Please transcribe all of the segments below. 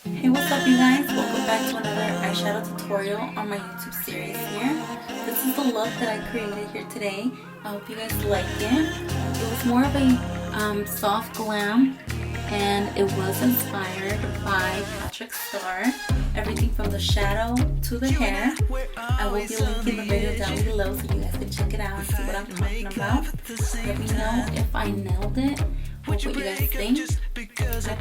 Hey, what's up you guys? Welcome back to another eyeshadow tutorial on my YouTube series here. This is the look that I created here today. I hope you guys like it. It was more of a soft glam, and it was inspired by PATRICKSTARRR. Everything from the shadow to the hair. I will be linking the video down below so you guys can check it out and see what I'm talking about. Let me know if I nailed it, what you guys think. I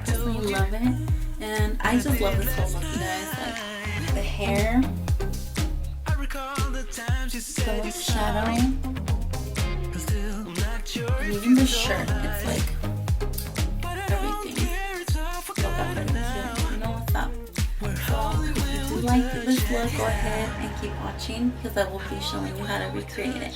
personally love it. And I just love this whole look, you guys. Like the hair, the shadow, and even the shirt. It's like everything. So that's pretty cute. You know what's up. So if you like this look, go ahead and keep watching because I will be showing you how to recreate it.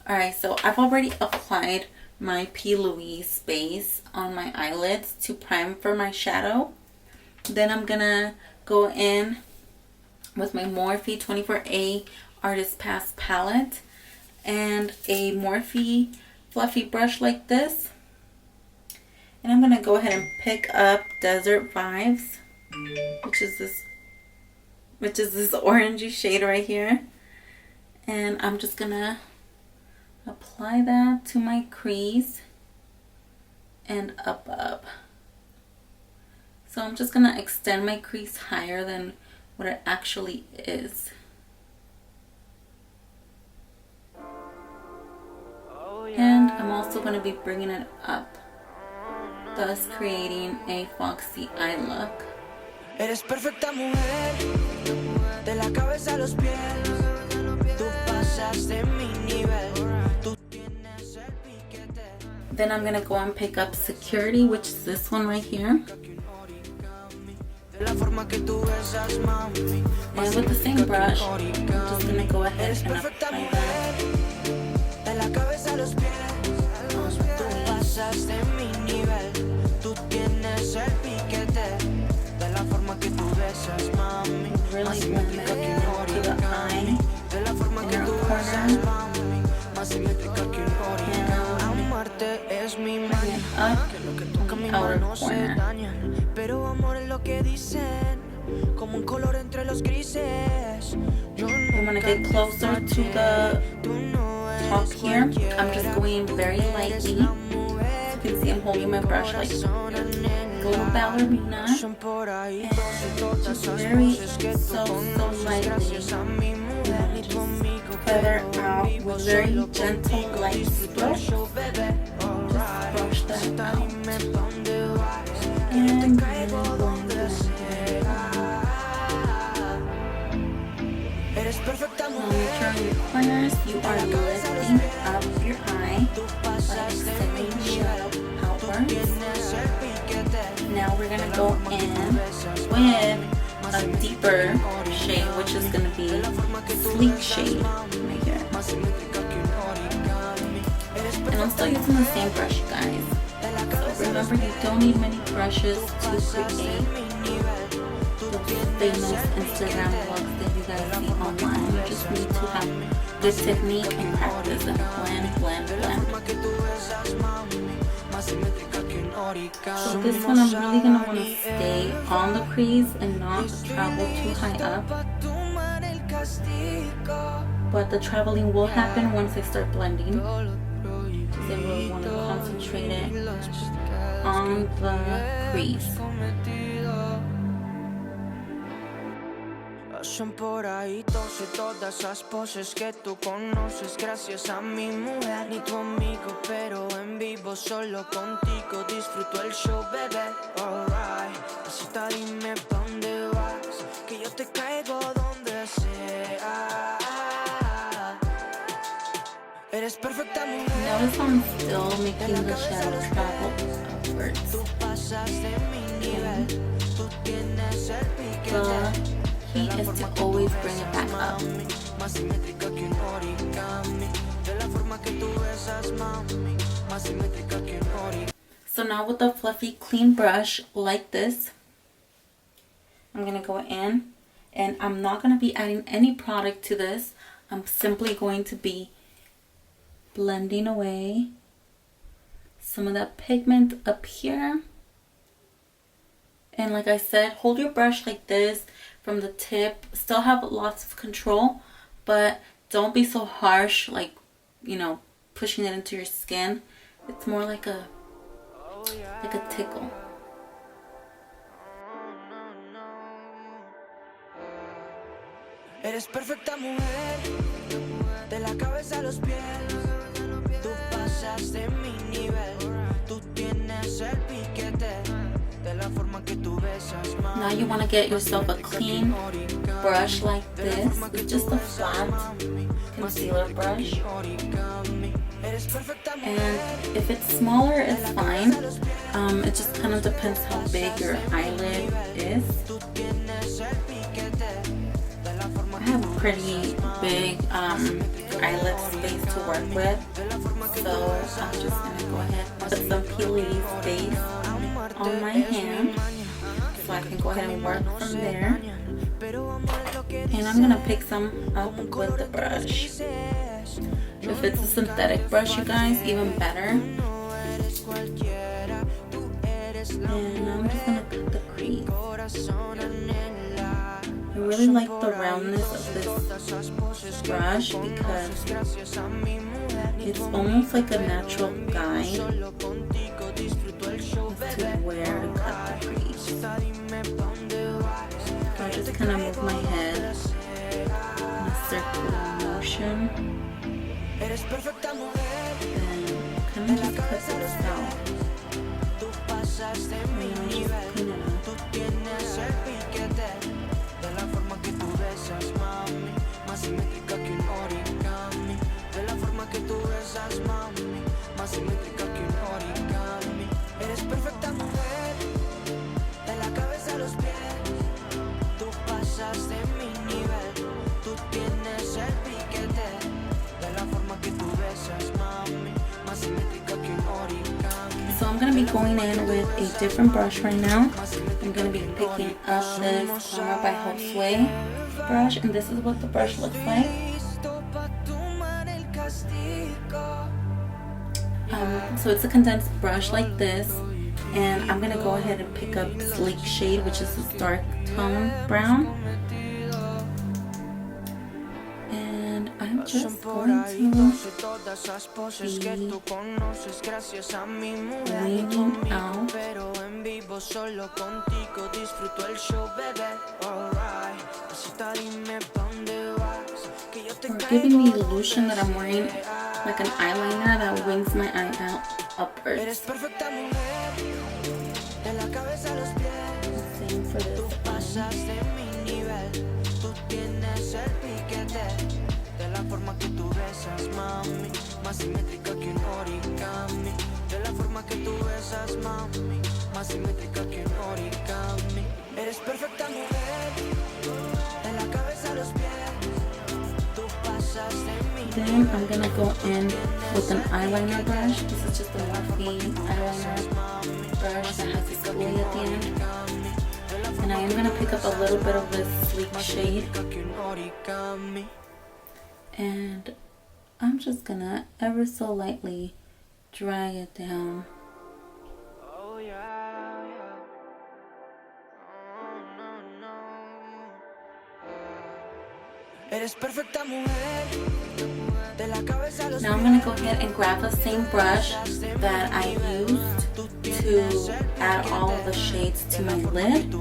Alright, so I've already applied my Louise base on my eyelids to prime for my shadow. Then I'm gonna go in with my Morphe 24A Artist Pass palette and a Morphe fluffy brush like this. And I'm gonna go ahead and pick up Desert Vibes, which is this orangey shade right here. And I'm just gonna apply that to my crease and up. So I'm just gonna extend my crease higher than what it actually is. And I'm also gonna be bringing it up, thus creating a foxy eye look. Eres perfecta mujer, de la cabeza a los pies. Tú pasas de mi nivel. Then I'm gonna go and pick up Security, which is this one right here. And with the same brush, I'm just gonna go ahead and apply that. Really blend it into the eye, inner corner. Up on the outer corner. Pero amor es lo que dicen, como un color entre los grises. I'm gonna get closer to the top here. I'm just going very lightly. As you can see, I'm holding my brush like a little ballerina, and just very so lightly. Feather out with very gentle light stroke. Just brush that out. And then blend it. When you turn your corners, you are lifting up your eye by extending the shadow outwards. Now we're going to go in with a deeper shade, which is going to be Sleek shade right here. And I'm still using the same brush, guys. So remember, you don't need many brushes to create the famous Instagram looks that you guys see online. You just need to have good technique and practice and blend. So this one I'm really going to want to stay on the crease and not travel too high up. But the traveling will happen once I start blending, because I really want to concentrate it on the crease. Son por ahí tose todas esas poses que tú conoces. Gracias a mi mujer, ni tu amigo, pero en vivo solo contigo disfruto el show, bebé. Alright, pasita, dime pa' dónde vas, que yo te caigo donde sea. Eres perfecta mujer. Notice I'm still making the shadow travel upwards. The key is to always bring it back up. So now with a fluffy clean brush like this, I'm going to go in, and I'm not going to be adding any product to this. I'm simply going to be blending away some of that pigment up here And like I said, hold your brush like this from the tip. Still have lots of control, but don't be so harsh, like, you know, pushing it into your skin. It's more like a tickle. Eres perfecta mujer, de la cabeza a los pies. Tú pasas de mi nivel, tú tienes el piquete. De la forma que tú besas, mami. Now you want to get yourself a clean brush like this. It's just a flat concealer brush. And if it's smaller, it's fine. It just kind of depends how big your eyelid is. I have a pretty big eyelid space to work with, so I'm just gonna go ahead and put some Louise base on my hand, so I can go ahead and work from there. And I'm gonna pick some up with the brush. If it's a synthetic brush, you guys, even better. And I'm just gonna cut the crease. I really like the roundness of this brush because it's almost like a natural guide as to where to cut the crease. So I just kind of move my head in a circular motion and kind of just cut this out. Más simétrica que un origami. De la forma que tú besas, mami. Más simétrica que un origami. Eres perfecta mujer, de la cabeza a los pies. Tú pasas de mi nivel, tú tienes el piquete. De la forma que tú besas, mami. Más simétrica que un origami. So I'm going to be going in with a different brush right now. I'm going to be picking up this Glamour by Josue brush, and this is what the brush looks like. So it's a condensed brush like this, and I'm going to go ahead and pick up Sleek Shade, which is this dark tone brown. And I'm just going to be leaning out. Or giving the illusion that I'm wearing like an eyeliner that wings my eye out upwards. Same for this Then I'm gonna go in with an eyeliner brush. This is just a Morphe eyeliner brush that has a spoolie at the end. And I am gonna pick up a little bit of this Sleek Shade. And I'm just gonna ever so lightly drag it down. Now I'm going to go ahead and grab the same brush that I used to add all of the shades to my lid,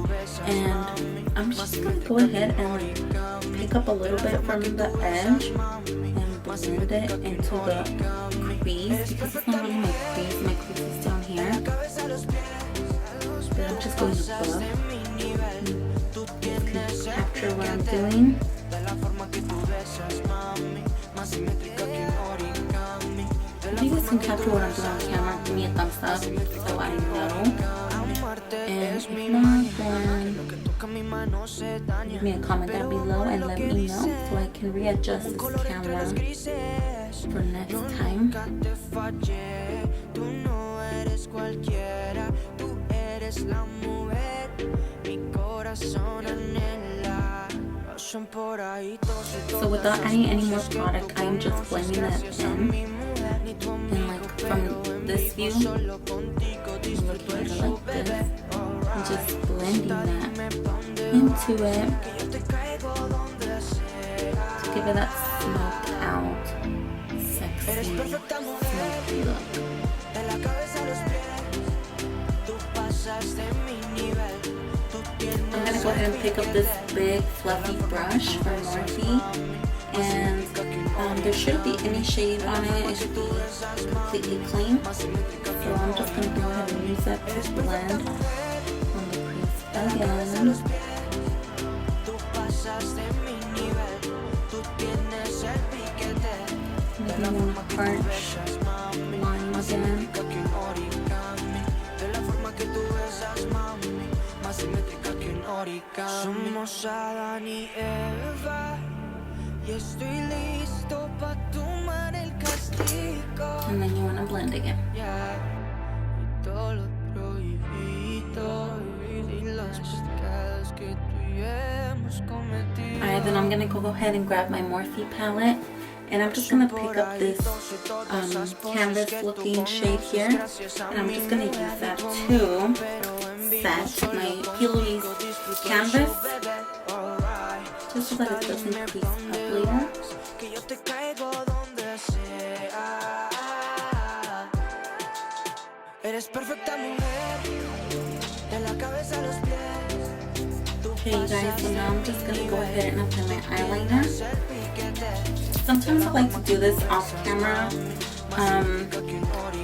and I'm just going to go ahead and pick up a little bit from the edge and blend it into the crease, because it's not really my crease is down here, but I'm just going above. You can capture what I'm doing. If you guys can capture what I'm doing on camera, give me a thumbs up so I know. And if not, then give me a comment down below and let me know so I can readjust this camera for next time. So without adding any more product, I'm just blending that in. And like from this view, I'm looking at it like this. And just blend blending that into it to give it that smoked out, sexy, smoky look. I'm gonna go ahead and pick up this big fluffy brush from Morphe, and there shouldn't be any shade on it. It should be completely clean. So I'm just gonna go ahead and use that to blend on the crease again. Maybe I want to harsh line again. Somos Adán y Eva y estoy listo pa' tomar el castigo. And then you want to blend again. Y todo lo prohibido y los pecados que tú y hemos cometido. Alright, then I'm gonna go ahead and grab my Morphe palette, and I'm just gonna pick up this canvas looking shade here, and I'm just gonna use that to set my P. Louise canvas, just so that it doesn't crease up later. Okay, you guys, so now I'm just gonna go ahead and apply my eyeliner. Sometimes I like to do this off camera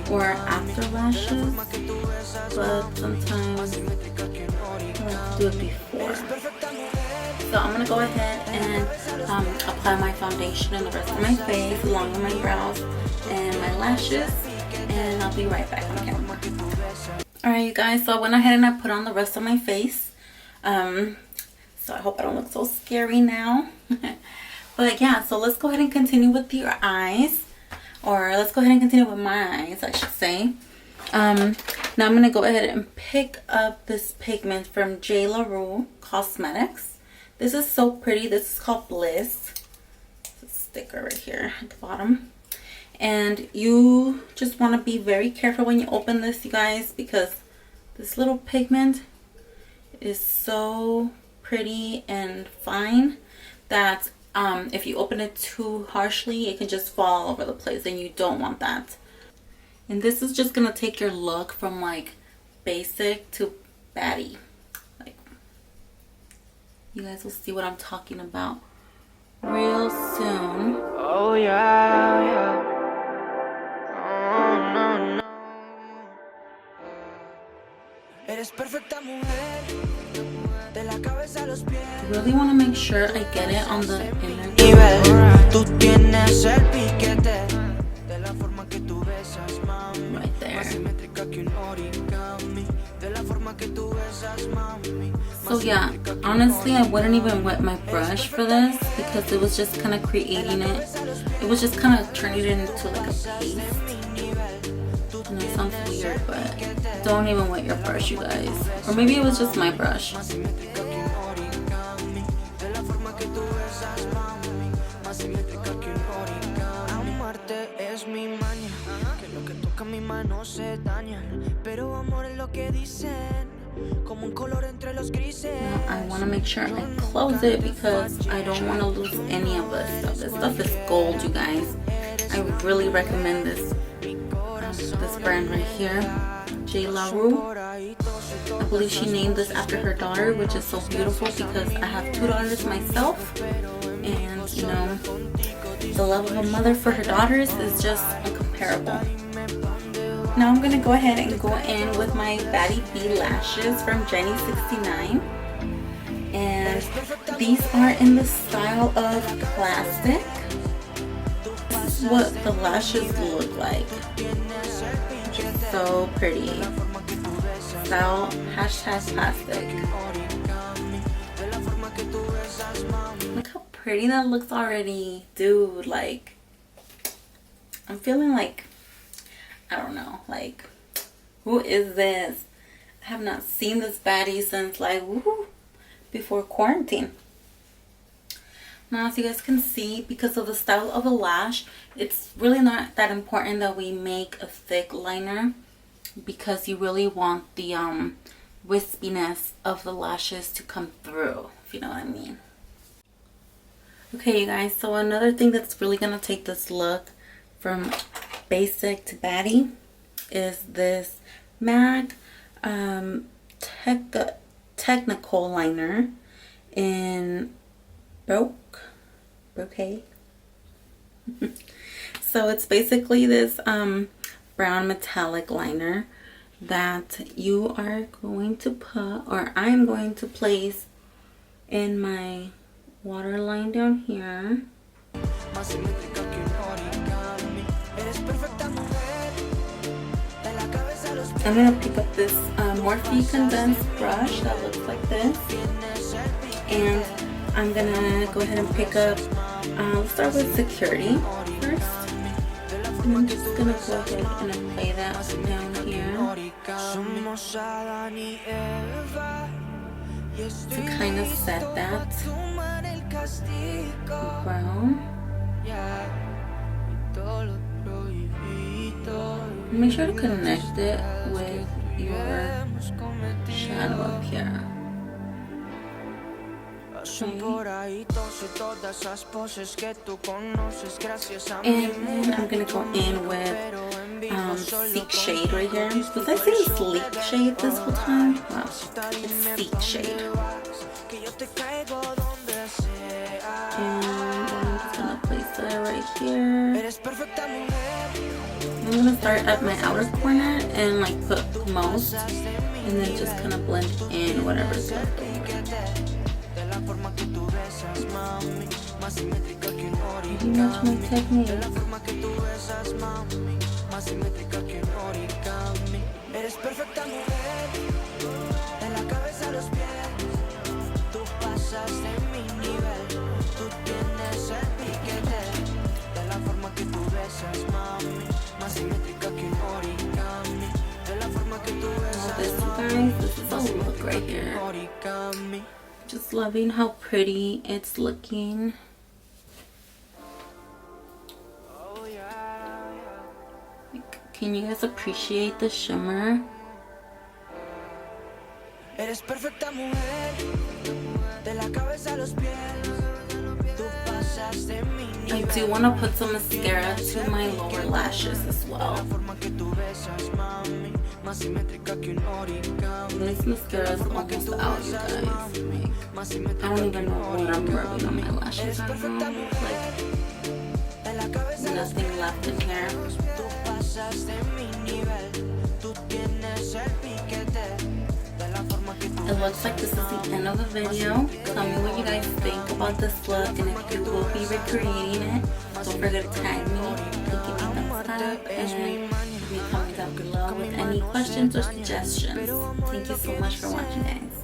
or after lashes, but sometimes I like to do it before. So I'm gonna go ahead and apply my foundation in the rest of my face, along with my brows and my lashes, and I'll be right back on camera. Alright, you guys, so I went ahead and I put on the rest of my face. So I hope I don't look so scary now. But yeah, so let's go ahead and continue with your eyes. Or let's go ahead and continue with my eyes, I should say. Now I'm going to go ahead and pick up this pigment from JLARUE Cosmetics. This is so pretty. This is called BLISS. It's a sticker right here at the bottom. And you just want to be very careful when you open this, you guys, because this little pigment is so pretty and fine that if you open it too harshly, it can just fall all over the place, and you don't want that. And this is just gonna take your look from like basic to baddie. Like, you guys will see what I'm talking about real soon. Oh yeah, yeah. Oh no, no. Eres perfecta mujer. Really want to make sure I get it on the inner right there. So yeah, honestly I wouldn't even wet my brush for this because it was just kind of creating it. It was just kind of turning it into like a paste. And it sounds weird, but don't even wet your brush, you guys. Or maybe it was just my brush. I want to make sure I close it because I don't want to lose any of this stuff. This stuff is gold, you guys. I really recommend this brand right here, JLARUE. I believe she named this after her daughter, which is so beautiful because I have 2 daughters myself, and you know, the love of a mother for her daughters is just incomparable. Now I'm gonna go ahead and go in with my Baddie B lashes from Jenny 69, and these are in the style of Plastic. This is what the lashes look like. It's so pretty. Style #plastic. Look how pretty that looks already, dude. Like, I'm feeling like, I don't know, like, who is this? I have not seen this baddie since like before quarantine. Now, as you guys can see, because of the style of the lash, it's really not that important that we make a thick liner, because you really want the wispiness of the lashes to come through, if you know what I mean. Okay, you guys, so another thing that's really gonna take this look from basic to baddie is this MAC Technical liner in bouquet. So it's basically this brown metallic liner that you are going to put, or I'm going to place in my waterline down here. I'm going to pick up this Morphe condensed brush that looks like this, and I'm going to go ahead and pick up, let's start with Security first, and I'm just going to go ahead and apply that down here to kind of set that brown. Make sure to connect it with your shadow up here. Okay. And then I'm gonna go in with Seek Shade right here. Was I saying Sleek Shade this whole time? Wow, it's Seek Shade. And I'm just gonna place it right here. I'm gonna start at my outer corner and like put most, and then just kind of blend in whatever's left over. Pretty much my technique. This is a look right here. Just loving how pretty it's looking. Can you guys appreciate the shimmer? I do want to put some mascara to my lower lashes as well. This mascara is almost out, you guys. Like, I don't even know what I'm rubbing on my lashes right now. Like, nothing left in here. It looks like this is the end of the video. Tell me what you guys think about this look, and if you will be recreating it, don't forget to tag me, give me a thumbs up, and leave me a comment down below with any questions or suggestions. Thank you so much for watching, guys.